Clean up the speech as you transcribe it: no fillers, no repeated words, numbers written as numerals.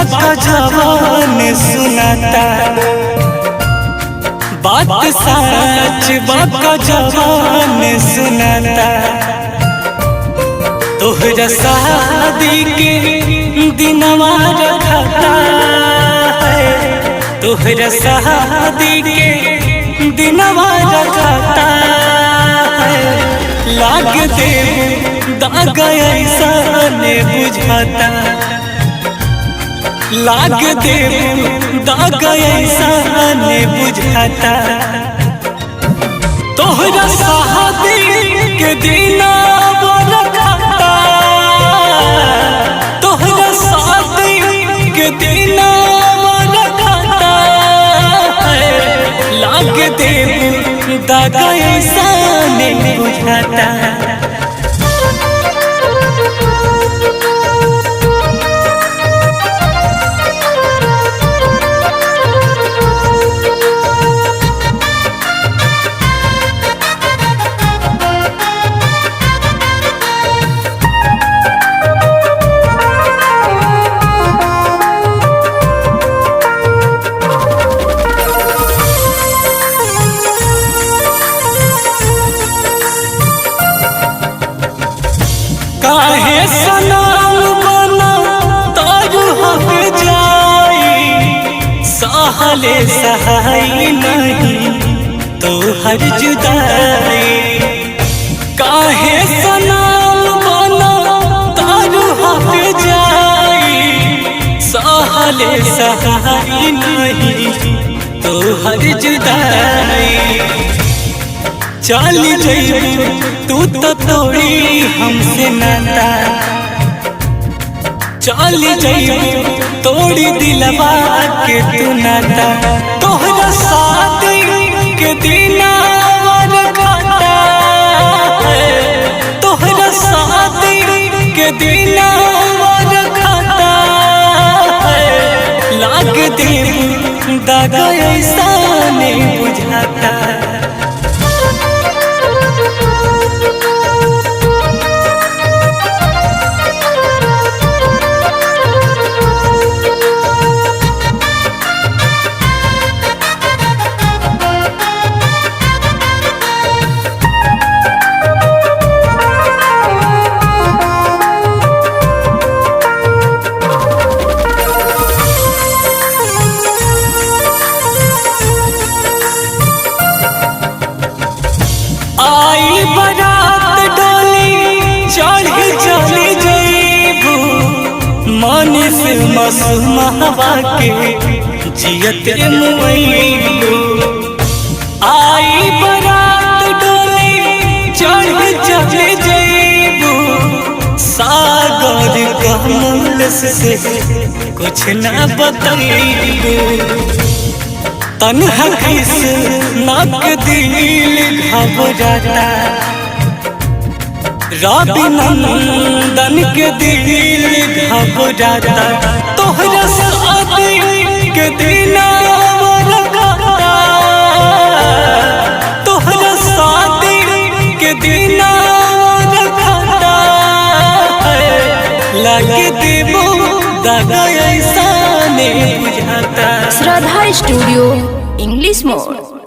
बात जवान सुनाता, बात सच बात जवान सुनाता। तोहरा शादी के दिनवा रखता है, तोहरा शादी के दिनवा रखता है। लाग दे दागा ऐसा ने बुझाता, लाग दे दागा ऐसा ने बुझाता। तोहरा शादी के दिनवा रखता, तोहरा शादी के दिनवा रखता है। लाग दे दागा ऐसा ने बुझाता। काहे सनम बना तारू हक जाई, सहले सहाई नहीं तो हर जुदाई। काहे सनम बना तारू हक जाई, सहले सहाई नहीं तो हर जुदाई। चल जइबू तू तो तोड़ी हमसे नाता, चल जइबू तोड़ी दिलवा के तू नाता। तोहरा शादी के दिनवा रखता है, तोहरा शादी के दिनवा रखता है। लाग दे दागा ऐसा ने बुझाता। आई बारात डोली चढ़ी चली जइबू, मन से मसुमहवा के जियत मुइबू। आई बारात डोली चढ़ी चली जइबू, सागर कमल से कुछ न बतइबू। तन्हा किस नाक दिल घबराता, रवि नंदन के दिल घबराता। तोहरा शादी के दिनवा रखता, तोहरा शादी के दिनवा रखता है। लाग देबो दागा ऐसा ने बुझाता। श्रद्धा स्टूडियो इंग्लिश मोड।